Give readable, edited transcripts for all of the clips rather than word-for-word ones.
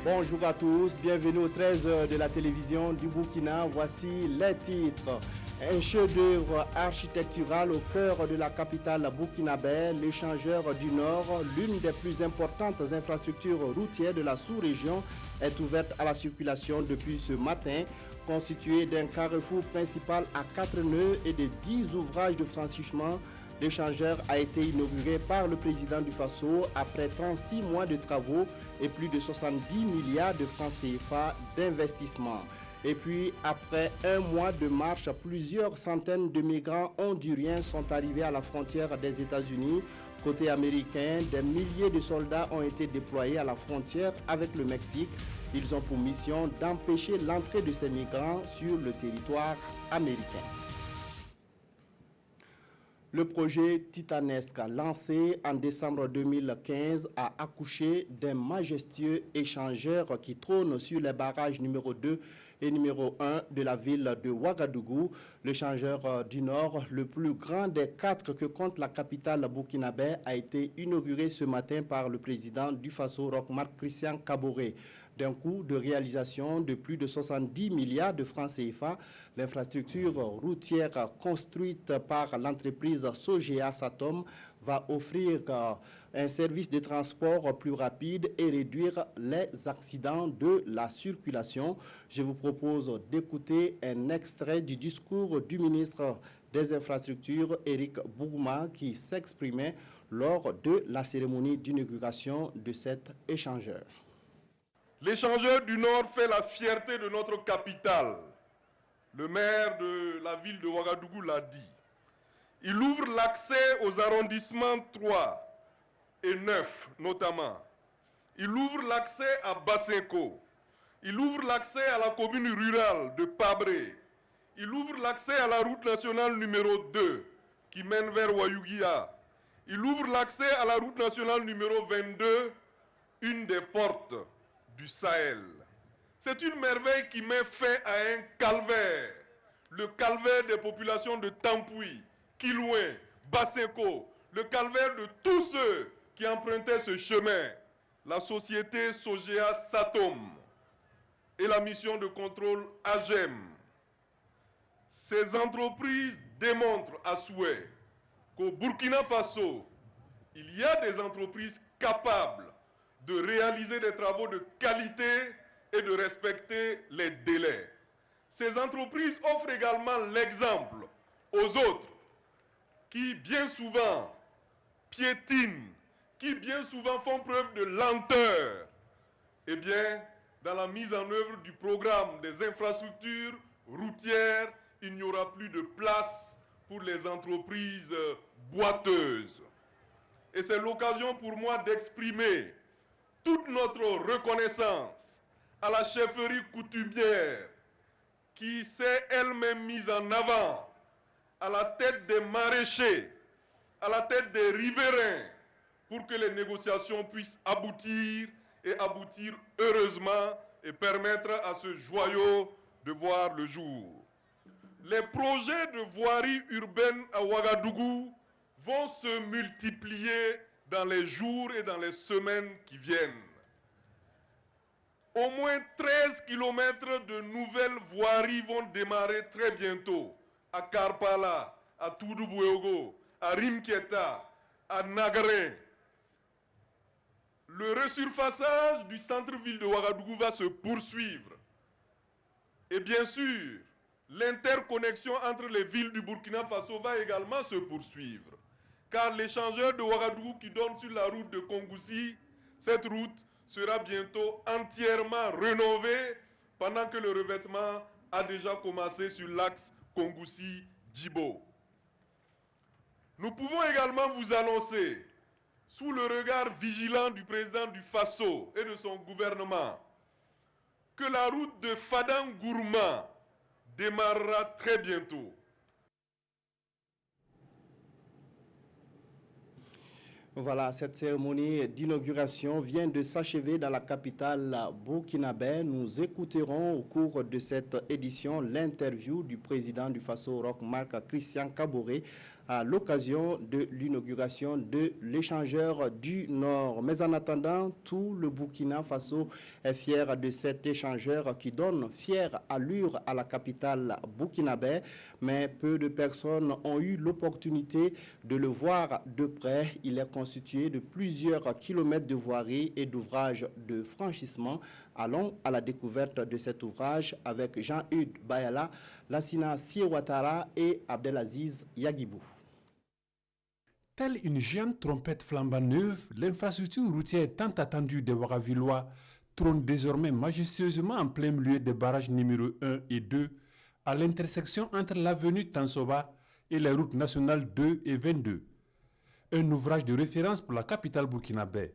Bonjour à tous, bienvenue au 13h de la télévision du Burkina. Voici les titres. Un chef-d'œuvre architectural au cœur de la capitale burkinabé, l'échangeur du Nord, l'une des plus importantes infrastructures routières de la sous-région, est ouverte à la circulation depuis ce matin. Constitué d'un carrefour principal à 4 nœuds et de 10 ouvrages de franchissement, l'échangeur a été inauguré par le président du Faso après 36 mois de travaux et plus de 70 milliards de francs CFA d'investissement. Et puis, après un mois de marche, plusieurs centaines de migrants honduriens sont arrivés à la frontière des États-Unis. Côté américain, des milliers de soldats ont été déployés à la frontière avec le Mexique. Ils ont pour mission d'empêcher l'entrée de ces migrants sur le territoire américain. Le projet titanesque lancé en décembre 2015 a accouché d'un majestueux échangeur qui trône sur les barrages numéro 2 et numéro 1 de la ville de Ouagadougou. L'échangeur du Nord, le plus grand des 4 que compte la capitale burkinabé, a été inauguré ce matin par le président du Faso, Roch-Marc Christian Kaboré. D'un coût de réalisation de plus de 70 milliards de francs CFA, l'infrastructure routière construite par l'entreprise Sogea Satom va offrir un service de transport plus rapide et réduire les accidents de la circulation. Je vous propose d'écouter un extrait du discours du ministre des Infrastructures, Éric Bourma, qui s'exprimait lors de la cérémonie d'inauguration de cet échangeur. L'échangeur du Nord fait la fierté de notre capitale. Le maire de la ville de Ouagadougou l'a dit. Il ouvre l'accès aux arrondissements 3 et 9 notamment. Il ouvre l'accès à Basenko. Il ouvre l'accès à la commune rurale de Pabré. Il ouvre l'accès à la route nationale numéro 2 qui mène vers Wayouguia. Il ouvre l'accès à la route nationale numéro 22, une des portes du Sahel. C'est une merveille qui met fin à un calvaire, le calvaire des populations de Tampoui, Kilouin, Basenko, le calvaire de tous ceux qui empruntaient ce chemin. La société Sogea Satom et la mission de contrôle AGEM. Ces entreprises démontrent à souhait qu'au Burkina Faso, il y a des entreprises capables de réaliser des travaux de qualité et de respecter les délais. Ces entreprises offrent également l'exemple aux autres qui bien souvent piétinent, qui bien souvent font preuve de lenteur. Eh bien, dans la mise en œuvre du programme des infrastructures routières, il n'y aura plus de place pour les entreprises boiteuses. Et c'est l'occasion pour moi d'exprimer toute notre reconnaissance à la chefferie coutumière qui s'est elle-même mise en avant à la tête des maraîchers, à la tête des riverains, pour que les négociations puissent aboutir et aboutir heureusement et permettre à ce joyau de voir le jour. Les projets de voirie urbaine à Ouagadougou vont se multiplier dans les jours et dans les semaines qui viennent. Au moins 13 km de nouvelles voiries vont démarrer très bientôt à Karpala, à Toudou-Bouéogo, à Rimkieta, à Nagarin. Le resurfaçage du centre-ville de Ouagadougou va se poursuivre. Et bien sûr, l'interconnexion entre les villes du Burkina Faso va également se poursuivre. Car l'échangeur de Ouagadougou qui donne sur la route de Kongoussi, cette route sera bientôt entièrement rénovée pendant que le revêtement a déjà commencé sur l'axe Kongoussi-Djibo. Nous pouvons également vous annoncer, sous le regard vigilant du président du Faso et de son gouvernement, que la route de Fadang-Gourma démarrera très bientôt. Voilà, cette cérémonie d'inauguration vient de s'achever dans la capitale burkinabé. Nous écouterons au cours de cette édition l'interview du président du Faso Rock, Marc Christian Kaboré, à l'occasion de l'inauguration de l'échangeur du Nord. Mais en attendant, tout le Burkina Faso est fier de cet échangeur qui donne fière allure à la capitale burkinabé. Mais peu de personnes ont eu l'opportunité de le voir de près. Il est constitué de plusieurs kilomètres de voiries et d'ouvrages de franchissement. Allons à la découverte de cet ouvrage avec Jean-Hugues Bayala, Lassina Siewatara et Abdelaziz Yagibou. Telle une géante trompette flambant neuve, l'infrastructure routière tant attendue des Ouagavillois trône désormais majestueusement en plein milieu des barrages numéro 1 et 2, à l'intersection entre l'avenue Tansoba et les routes nationales 2 et 22. Un ouvrage de référence pour la capitale burkinabé.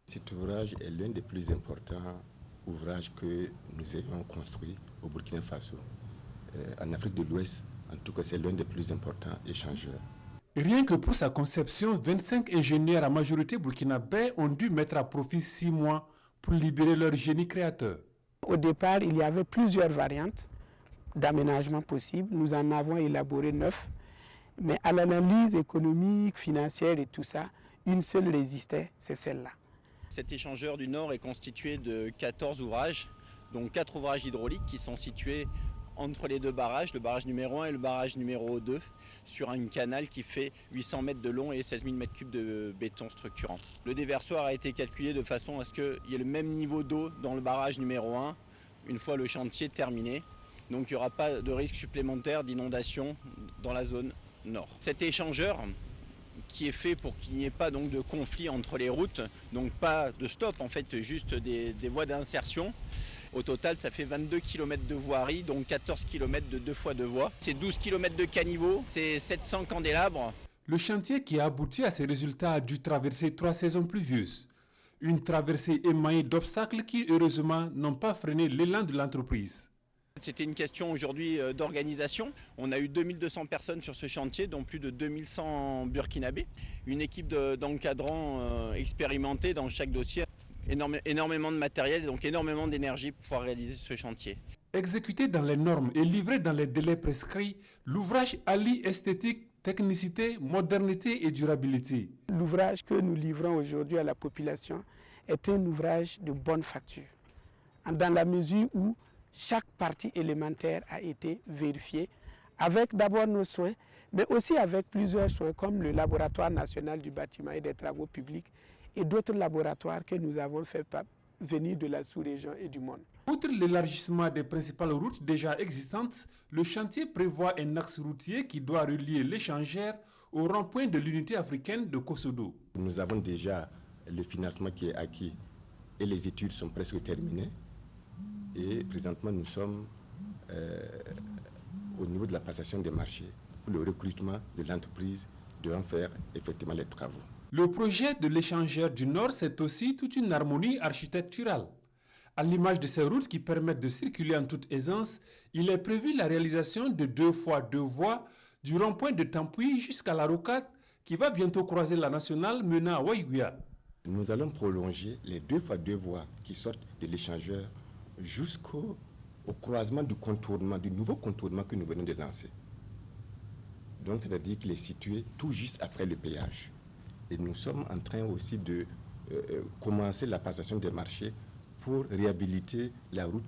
Cet ouvrage est l'un des plus importants ouvrages que nous ayons construit au Burkina Faso. En Afrique de l'Ouest, en tout cas, c'est l'un des plus importants échangeurs. Rien que pour sa conception, 25 ingénieurs à majorité burkinabé ont dû mettre à profit 6 mois pour libérer leur génie créateur. Au départ, il y avait plusieurs variantes d'aménagement possibles. Nous en avons élaboré 9. Mais à l'analyse économique, financière et tout ça, une seule résistait, c'est celle-là. Cet échangeur du Nord est constitué de 14 ouvrages, donc 4 ouvrages hydrauliques qui sont situés entre les deux barrages, le barrage numéro 1 et le barrage numéro 2, sur un canal qui fait 800 mètres de long et 16 000 mètres cubes de béton structurant. Le déversoir a été calculé de façon à ce qu'il y ait le même niveau d'eau dans le barrage numéro 1, une fois le chantier terminé. Donc il n'y aura pas de risque supplémentaire d'inondation dans la zone nord. Cet échangeur qui est fait pour qu'il n'y ait pas donc de conflit entre les routes, donc pas de stop en fait, juste des voies d'insertion. Au total, ça fait 22 km de voirie, donc 14 km de 2 fois 2 voies. C'est 12 km de caniveaux, c'est 700 candélabres. Le chantier qui a abouti à ces résultats a dû traverser 3 saisons pluvieuses. Une traversée émaillée d'obstacles qui, heureusement, n'ont pas freiné l'élan de l'entreprise. C'était une question aujourd'hui d'organisation. On a eu 2200 personnes sur ce chantier, dont plus de 2100 burkinabés. Une équipe d'encadrants expérimentés dans chaque dossier. Énormément de matériel, donc énormément d'énergie pour pouvoir réaliser ce chantier. Exécuté dans les normes et livré dans les délais prescrits, l'ouvrage allie esthétique, technicité, modernité et durabilité. L'ouvrage que nous livrons aujourd'hui à la population est un ouvrage de bonne facture, dans la mesure où chaque partie élémentaire a été vérifiée avec d'abord nos soins, mais aussi avec plusieurs soins comme le laboratoire national du bâtiment et des travaux publics et d'autres laboratoires que nous avons fait venir de la sous-région et du monde. Outre l'élargissement des principales routes déjà existantes, le chantier prévoit un axe routier qui doit relier l'échangeur au rond-point de l'unité africaine de Kosodo. Nous avons déjà le financement qui est acquis et les études sont presque terminées. Et présentement, nous sommes au niveau de la passation des marchés pour le recrutement de l'entreprise devant faire effectivement les travaux. Le projet de l'échangeur du Nord, c'est aussi toute une harmonie architecturale. À l'image de ces routes qui permettent de circuler en toute aisance, il est prévu la réalisation de 2 fois 2 voies du rond-point de Tampuy jusqu'à la rocade qui va bientôt croiser la nationale menant à Waïguya. Nous allons prolonger les 2 fois 2 voies qui sortent de l'échangeur jusqu'au croisement du contournement, du nouveau contournement que nous venons de lancer. Donc, c'est-à-dire qu'il est situé tout juste après le péage. Et nous sommes en train aussi de commencer la passation des marchés pour réhabiliter la route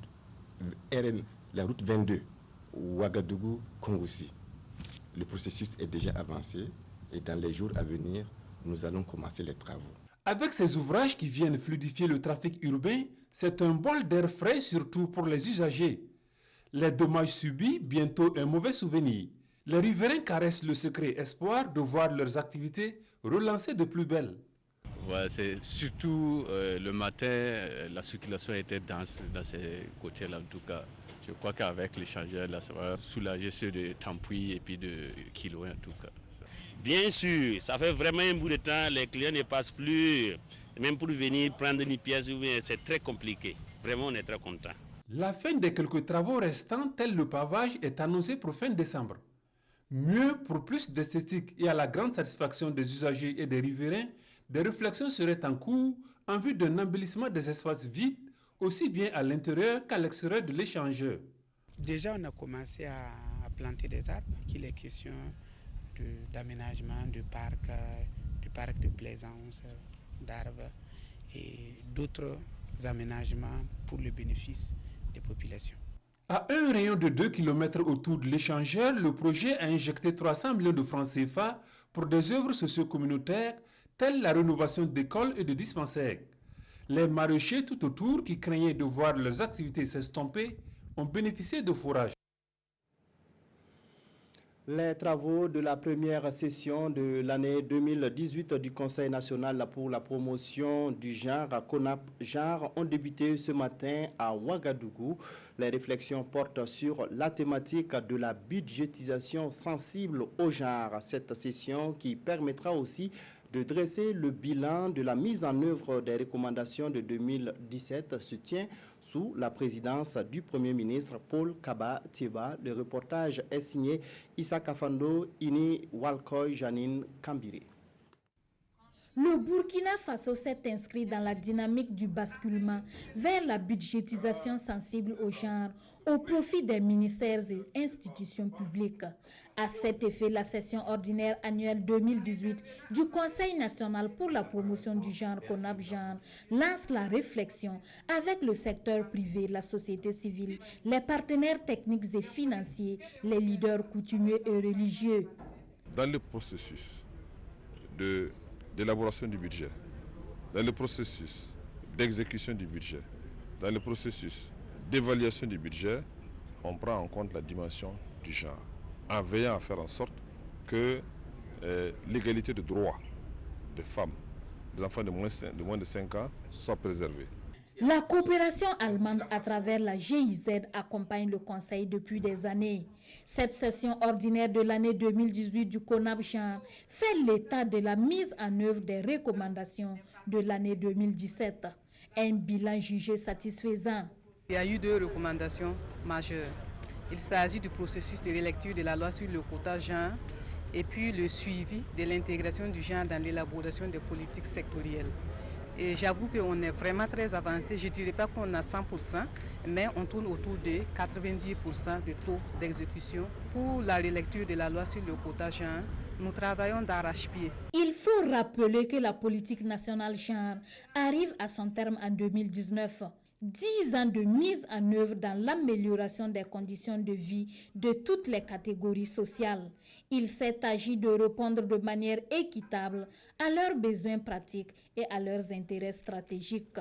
RN, la route 22, Ouagadougou-Kongoussi. Le processus est déjà avancé et dans les jours à venir, nous allons commencer les travaux. Avec ces ouvrages qui viennent fluidifier le trafic urbain, c'est un bol d'air frais surtout pour les usagers. Les dommages subis, bientôt un mauvais souvenir. Les riverains caressent le secret espoir de voir leurs activités relancées de plus belle. Ouais, c'est surtout le matin, la circulation était dense dans ces côtés-là en tout cas. Je crois qu'avec l'échangeur, là, ça va soulager ceux de Tampuy et puis de Kiloé en tout cas. Bien sûr, ça fait vraiment un bout de temps, les clients ne passent plus, même pour venir prendre une pièce, c'est très compliqué. Vraiment, on est très contents. La fin des quelques travaux restants, tel le pavage, est annoncée pour fin décembre. Mieux pour plus d'esthétique et à la grande satisfaction des usagers et des riverains, Des réflexions seraient en cours en vue d'un embellissement des espaces vides, aussi bien à l'intérieur qu'à l'extérieur de l'échangeur. Déjà, on a commencé à planter des arbres, qu'il est question d'aménagement de parcs de plaisance, d'arbres et d'autres aménagements pour le bénéfice des populations. À un rayon de 2 km autour de l'échangeur, le projet a injecté 300 millions de francs CFA pour des œuvres socio-communautaires telles la rénovation d'écoles et de dispensaires. Les maraîchers tout autour qui craignaient de voir leurs activités s'estomper ont bénéficié de forages. Les travaux de la première session de l'année 2018 du Conseil national pour la promotion du genre, CONAP Genre, ont débuté ce matin à Ouagadougou. Les réflexions portent sur la thématique de la budgétisation sensible au genre. Cette session qui permettra aussi de dresser le bilan de la mise en œuvre des recommandations de 2017 se tient sous la présidence du Premier ministre Paul Kaba Thieba. Le reportage est signé Issa Kafando, Ini Walkoy, Janine Kambiri. Le Burkina Faso s'est inscrit dans la dynamique du basculement vers la budgétisation sensible au genre au profit des ministères et institutions publiques. À cet effet, la session ordinaire annuelle 2018 du Conseil national pour la promotion du genre, CONAP Genre, lance la réflexion avec le secteur privé, la société civile, les partenaires techniques et financiers, les leaders coutumiers et religieux. Dans le processus d'élaboration du budget, dans le processus d'exécution du budget, dans le processus d'évaluation du budget, on prend en compte la dimension du genre, en veillant à faire en sorte que l'égalité de droits des femmes, des enfants de moins de 5 ans soit préservée. La coopération allemande à travers la GIZ accompagne le Conseil depuis des années. Cette session ordinaire de l'année 2018 du CONAP Genre fait l'état de la mise en œuvre des recommandations de l'année 2017. Un bilan jugé satisfaisant. Il y a eu 2 recommandations majeures. Il s'agit du processus de relecture de la loi sur le quota genre et puis le suivi de l'intégration du genre dans l'élaboration des politiques sectorielles. Et j'avoue qu'on est vraiment très avancé. Je ne dirais pas qu'on a 100%, mais on tourne autour de 90% de taux d'exécution. Pour la relecture de la loi sur le quota genre, nous travaillons d'arrache-pied. Il faut rappeler que la politique nationale genre arrive à son terme en 2019. 10 ans de mise en œuvre dans l'amélioration des conditions de vie de toutes les catégories sociales. Il s'est agi de répondre de manière équitable à leurs besoins pratiques et à leurs intérêts stratégiques.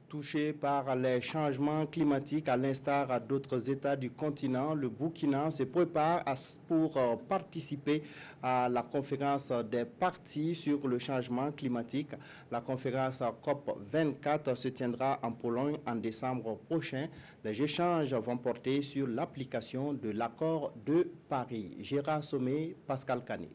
Touché par les changements climatiques, à l'instar d'autres États du continent, le Burkina se prépare pour participer à la conférence des parties sur le changement climatique. La conférence COP24 se tiendra en Pologne en décembre prochain. Les échanges vont porter sur l'application de l'accord de Paris. Gérard Sommet, Pascal Canet.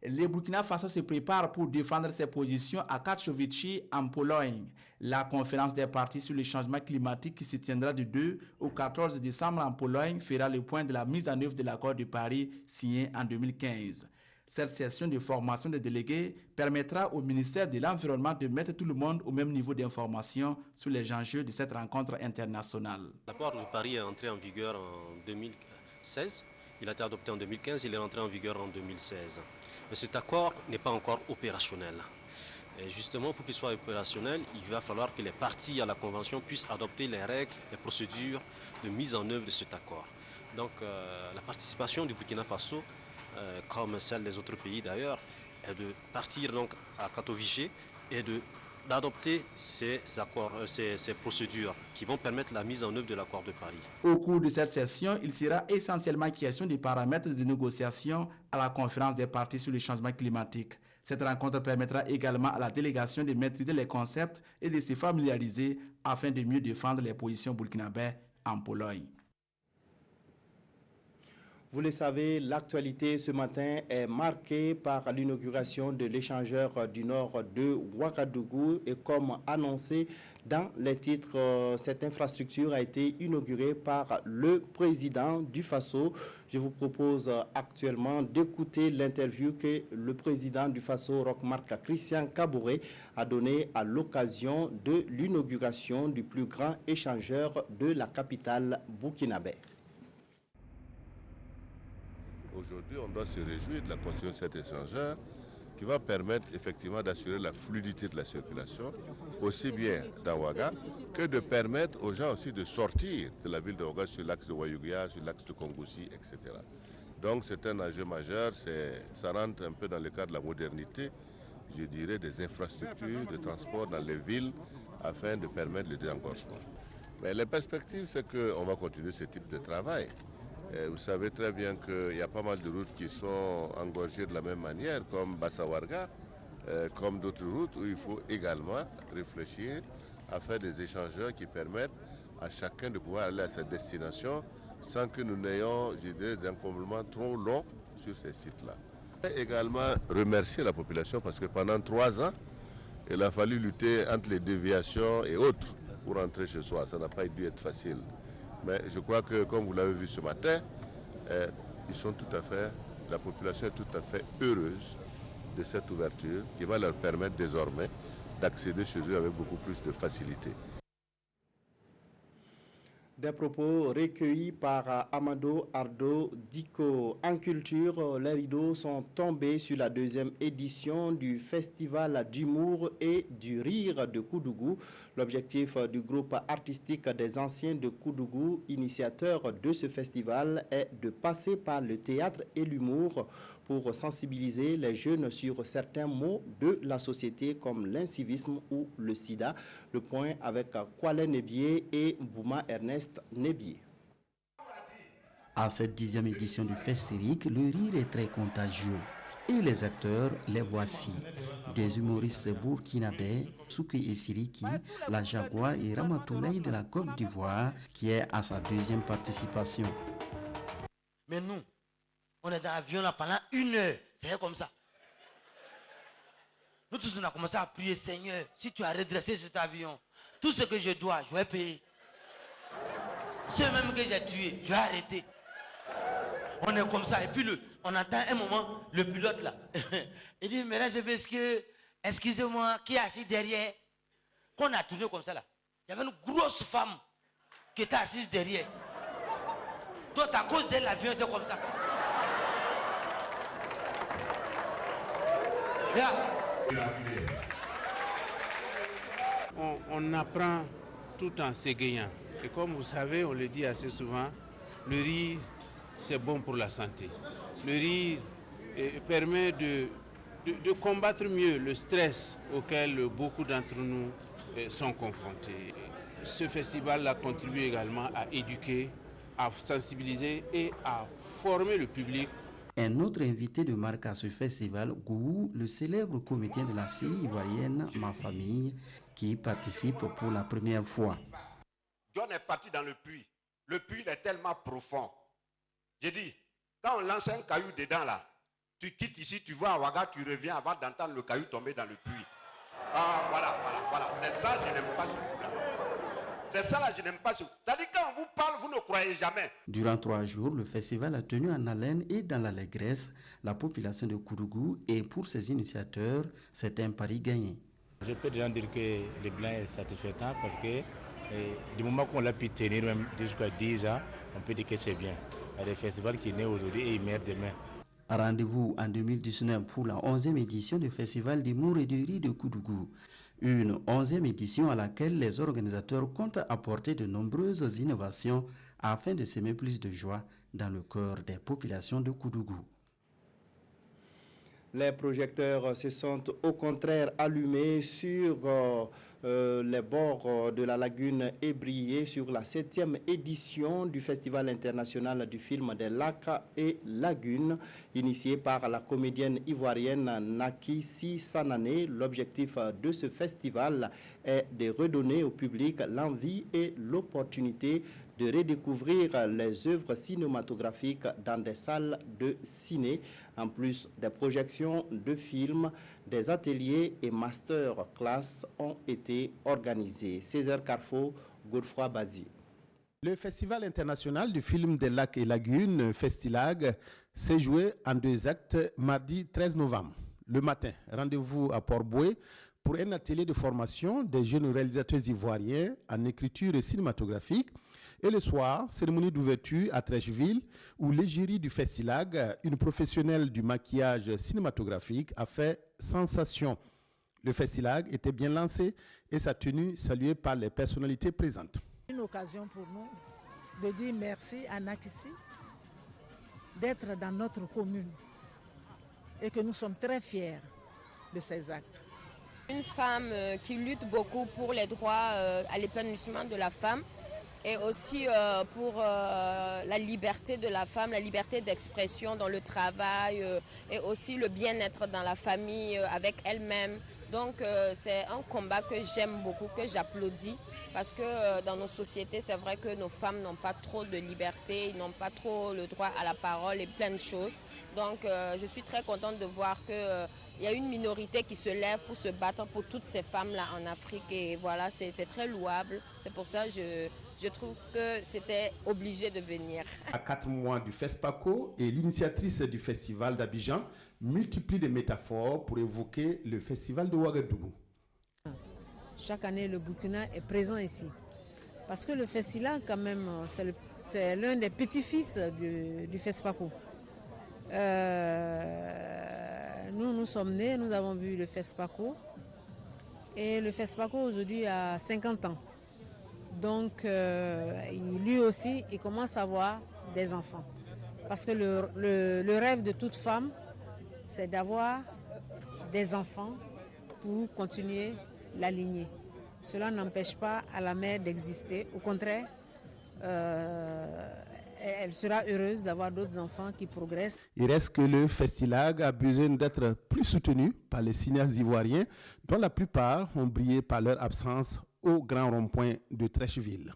Le Burkina Faso se prépare pour défendre ses positions à Katowice en Pologne. La conférence des parties sur le changement climatique qui se tiendra du 2 au 14 décembre en Pologne fera le point de la mise en œuvre de l'accord de Paris signé en 2015. Cette session de formation des délégués permettra au ministère de l'Environnement de mettre tout le monde au même niveau d'information sur les enjeux de cette rencontre internationale. L'accord de Paris est entré en vigueur en 2016. Il a été adopté en 2015, il est entré en vigueur en 2016. Mais cet accord n'est pas encore opérationnel. Et justement, pour qu'il soit opérationnel, il va falloir que les parties à la Convention puissent adopter les règles, les procédures de mise en œuvre de cet accord. Donc la participation du Burkina Faso, comme celle des autres pays d'ailleurs, est de partir donc à Katowice et d'adopter ces accords, ces procédures qui vont permettre la mise en œuvre de l'accord de Paris. Au cours de cette session, il sera essentiellement question des paramètres de négociation à la conférence des parties sur le changement climatique. Cette rencontre permettra également à la délégation de maîtriser les concepts et de se familiariser afin de mieux défendre les positions burkinabées en Pologne. Vous le savez, l'actualité ce matin est marquée par l'inauguration de l'échangeur du Nord de Ouagadougou et comme annoncé dans les titres, cette infrastructure a été inaugurée par le président du Faso. Je vous propose actuellement d'écouter l'interview que le président du Faso, Roch-Marc Christian Kaboré, a donnée à l'occasion de l'inauguration du plus grand échangeur de la capitale burkinabé. Aujourd'hui, on doit se réjouir de la construction de cet échangeur qui va permettre effectivement d'assurer la fluidité de la circulation, aussi bien dans Ouaga, que de permettre aux gens aussi de sortir de la ville de Ouaga sur l'axe de Ouayouguia, sur l'axe de Kongoussi, etc. Donc c'est un enjeu majeur, ça rentre un peu dans le cadre de la modernité, je dirais, des infrastructures de transport dans les villes afin de permettre le désengorgement. Mais les perspectives, c'est qu'on va continuer ce type de travail. Vous savez très bien qu'il y a pas mal de routes qui sont engorgées de la même manière, comme Bassawarga, comme d'autres routes où il faut également réfléchir à faire des échangeurs qui permettent à chacun de pouvoir aller à sa destination sans que nous n'ayons, je dirais, des encombремents trop longs sur ces sites-là. Et également remercier la population parce que pendant 3 ans, il a fallu lutter entre les déviations et autres pour rentrer chez soi. Ça n'a pas dû être facile. Mais je crois que, comme vous l'avez vu ce matin, ils sont la population est tout à fait heureuse de cette ouverture qui va leur permettre désormais d'accéder chez eux avec beaucoup plus de facilité. Des propos recueillis par Amadou Ardo Diko. En culture, les rideaux sont tombés sur la 2e édition du Festival d'humour et du rire de Koudougou. L'objectif du groupe artistique des anciens de Koudougou, initiateur de ce festival, est de passer par le théâtre et l'humour pour sensibiliser les jeunes sur certains maux de la société comme l'incivisme ou le sida. Le point avec Kwale Nebié et Bouma Ernest Nebié. À cette 10e édition du Festérique, le rire est très contagieux. Et les acteurs, les voici. Des humoristes burkinabés, Souké et Siriki, la Jaguar et Ramatoulaye de la Côte d'Ivoire, qui est à sa 2e participation. Mais nous, on est dans l'avion là pendant 1 heure. C'est comme ça. Nous tous, on a commencé à prier, Seigneur, si tu as redressé cet avion, tout ce que je dois, je vais payer. Ceux même que j'ai tués, je vais arrêter. On est comme ça. Et puis, on entend un moment, le pilote là. Il dit, mais là, je veux excusez-moi, qui est assis derrière? Qu'on a tourné comme ça là. Il y avait une grosse femme qui était assise derrière. Donc, c'est à cause d'elle, l'avion était comme ça. On apprend tout en s'égayant. Et comme vous savez, on le dit assez souvent, le rire, c'est bon pour la santé. Le rire permet de combattre mieux le stress auquel beaucoup d'entre nous sont confrontés. Ce festival a contribué également à éduquer, à sensibiliser et à former le public. Un autre invité de marque à ce festival, Gou, le célèbre comédien de la série ivoirienne Ma Famille, qui participe pour la première fois. John est parti dans le puits. Le puits est tellement profond. J'ai dit, quand on lance un caillou dedans là, tu quittes ici, tu vas à Ouaga, tu reviens avant d'entendre le caillou tomber dans le puits. Ah, voilà. C'est ça que je n'aime pas ce là. C'est ça là, je n'aime pas ce. C'est-à-dire quand on vous parle, vous ne croyez jamais. Durant 3 jours, le festival a tenu en haleine et dans l'allégresse la population de Koudougou et pour ses initiateurs, c'est un pari gagné. Je peux déjà dire que le bilan est satisfaisant parce que du moment qu'on l'a pu tenir même jusqu'à 10 ans, on peut dire que c'est bien. Il y a des festivals qui naissent aujourd'hui et ils meurent demain. Rendez-vous en 2019 pour la 11e édition du Festival d'humour et de rire de Koudougou. Une 11e édition à laquelle les organisateurs comptent apporter de nombreuses innovations afin de semer plus de joie dans le cœur des populations de Koudougou. Les projecteurs se sont au contraire allumés sur les bords de la lagune Ébrié sur la 7e édition du Festival international du film des lacs et lagunes, initié par la comédienne ivoirienne Naki Si Sanané. L'objectif de ce festival est de redonner au public l'envie et l'opportunité de redécouvrir les œuvres cinématographiques dans des salles de ciné. En plus des projections de films, des ateliers et masterclass ont été organisés. Césaire Carrefour, Godefroy Bazi. Le Festival international du film des lacs et lagunes, Festilag, s'est joué en 2 actes mardi 13 novembre. Le matin, rendez-vous à Port-Boué pour un atelier de formation des jeunes réalisateurs ivoiriens en écriture cinématographique. Et le soir, cérémonie d'ouverture à Trècheville où l'égérie du Festilag, une professionnelle du maquillage cinématographique, a fait sensation. Le Festilag était bien lancé et sa tenue saluée par les personnalités présentes. Une occasion pour nous de dire merci à Nakissi d'être dans notre commune et que nous sommes très fiers de ces actes. Une femme qui lutte beaucoup pour les droits à l'épanouissement de la femme et aussi pour la liberté de la femme, la liberté d'expression dans le travail et aussi le bien-être dans la famille avec elle-même. Donc c'est un combat que j'aime beaucoup, que j'applaudis. Parce que dans nos sociétés, c'est vrai que nos femmes n'ont pas trop de liberté, ils n'ont pas trop le droit à la parole et plein de choses. Donc je suis très contente de voir qu'il y a une minorité qui se lève pour se battre pour toutes ces femmes-là en Afrique. Et voilà, c'est très louable. C'est pour ça que je trouve que c'était obligé de venir. À 4 mois du FESPACO et l'initiatrice du festival d'Abidjan multiplie les métaphores pour évoquer le festival de Ouagadougou. Chaque année, le Burkina est présent ici. Parce que le festival, quand même, c'est l'un des petits-fils du FESPACO. Nous sommes nés, nous avons vu le FESPACO. Et le FESPACO, aujourd'hui, a 50 ans. Donc, lui aussi, il commence à avoir des enfants. Parce que le rêve de toute femme, c'est d'avoir des enfants pour continuer la lignée. Cela n'empêche pas à la mère d'exister. Au contraire, elle sera heureuse d'avoir d'autres enfants qui progressent. Il reste que le Festilag a besoin d'être plus soutenu par les cinéastes ivoiriens, dont la plupart ont brillé par leur absence au grand rond-point de Trècheville.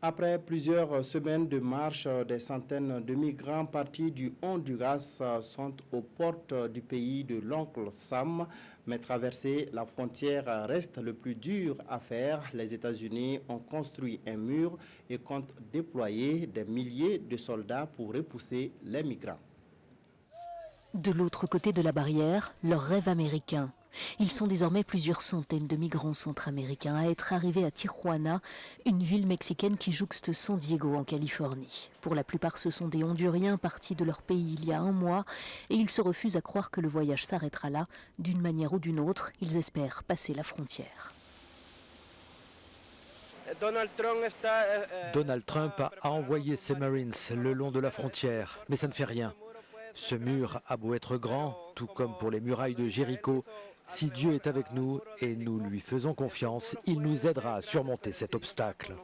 Après plusieurs semaines de marche, des centaines de migrants partis du Honduras sont aux portes du pays de l'oncle Sam. Mais traverser la frontière reste le plus dur à faire. Les États-Unis ont construit un mur et comptent déployer des milliers de soldats pour repousser les migrants. De l'autre côté de la barrière, leur rêve américain. Ils sont désormais plusieurs centaines de migrants centra-américains à être arrivés à Tijuana, une ville mexicaine qui jouxte San Diego en Californie. Pour la plupart, ce sont des Honduriens partis de leur pays il y a 1 mois et ils se refusent à croire que le voyage s'arrêtera là. D'une manière ou d'une autre, ils espèrent passer la frontière. Donald Trump a envoyé ses Marines le long de la frontière, mais ça ne fait rien. Ce mur a beau être grand, tout comme pour les murailles de Jéricho, si Dieu est avec nous et nous lui faisons confiance, il nous aidera à surmonter cet obstacle.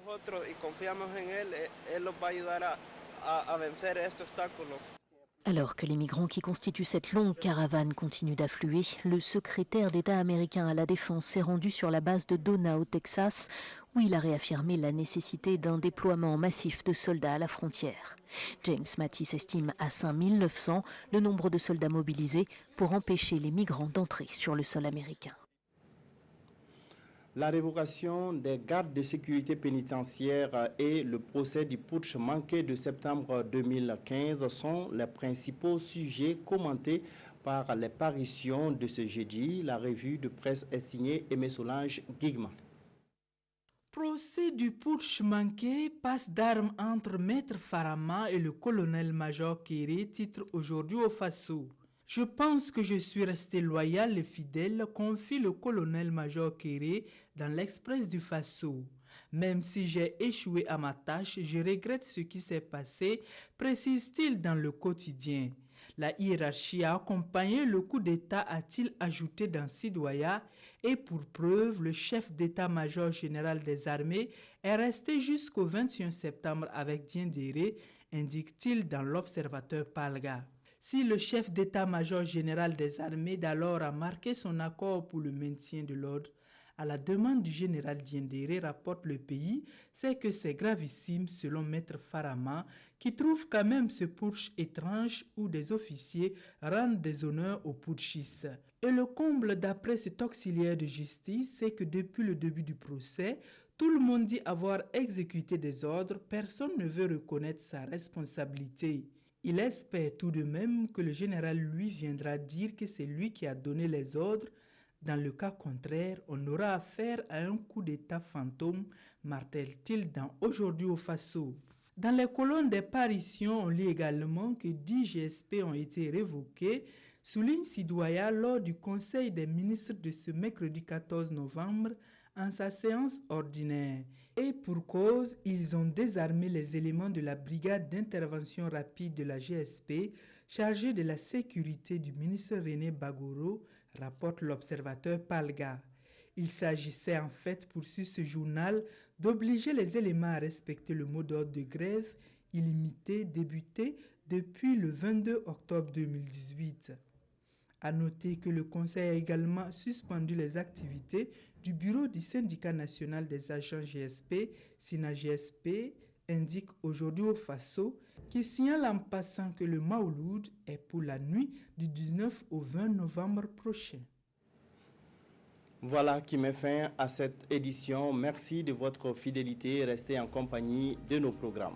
Alors que les migrants qui constituent cette longue caravane continuent d'affluer, le secrétaire d'État américain à la Défense s'est rendu sur la base de Donna au Texas, où il a réaffirmé la nécessité d'un déploiement massif de soldats à la frontière. James Mattis estime à 5900 le nombre de soldats mobilisés pour empêcher les migrants d'entrer sur le sol américain. La révocation des gardes de sécurité pénitentiaire et le procès du putsch manqué de septembre 2015 sont les principaux sujets commentés par les parutions de ce jeudi. La revue de presse est signée Aimé Solange Guigma. Procès du putsch manqué, passe d'armes entre Maître Farama et le colonel-major Kéré, titre aujourd'hui au Faso. Je pense que je suis resté loyal et fidèle, confie le colonel-major Kéré dans l'Express du Faso. Même si j'ai échoué à ma tâche, je regrette ce qui s'est passé, précise-t-il dans le quotidien. La hiérarchie a accompagné le coup d'État, a-t-il ajouté dans Sidoya, et pour preuve, le chef d'état-major général des armées est resté jusqu'au 21 septembre avec Diendéré, indique-t-il dans l'Observateur Palga. Si le chef d'état-major général des armées d'alors a marqué son accord pour le maintien de l'ordre, à la demande du général Diendéré, rapporte Le Pays, c'est que c'est gravissime selon Maître Farama, qui trouve quand même ce putsch étrange où des officiers rendent des honneurs aux putschistes. Et le comble d'après cet auxiliaire de justice, c'est que depuis le début du procès, tout le monde dit avoir exécuté des ordres, personne ne veut reconnaître sa responsabilité. Il espère tout de même que le général lui viendra dire que c'est lui qui a donné les ordres. Dans le cas contraire, on aura affaire à un coup d'État fantôme, martèle-t-il dans Aujourd'hui au Faso. Dans les colonnes des parutions, on lit également que 10 GSP ont été révoqués, souligne Sidoya lors du Conseil des ministres de ce mercredi 14 novembre en sa séance ordinaire. Et pour cause, ils ont désarmé les éléments de la brigade d'intervention rapide de la GSP chargée de la sécurité du ministre René Bagoro, rapporte l'observateur Palga. Il s'agissait en fait, poursuit ce journal, d'obliger les éléments à respecter le mot d'ordre de grève illimité débuté depuis le 22 octobre 2018. À noter que le Conseil a également suspendu les activités du bureau du syndicat national des agents GSP, SINA-GSP, indique Aujourd'hui au Faso, qui signale en passant que le Maouloud est pour la nuit du 19 au 20 novembre prochain. Voilà qui met fin à cette édition. Merci de votre fidélité. Restez en compagnie de nos programmes.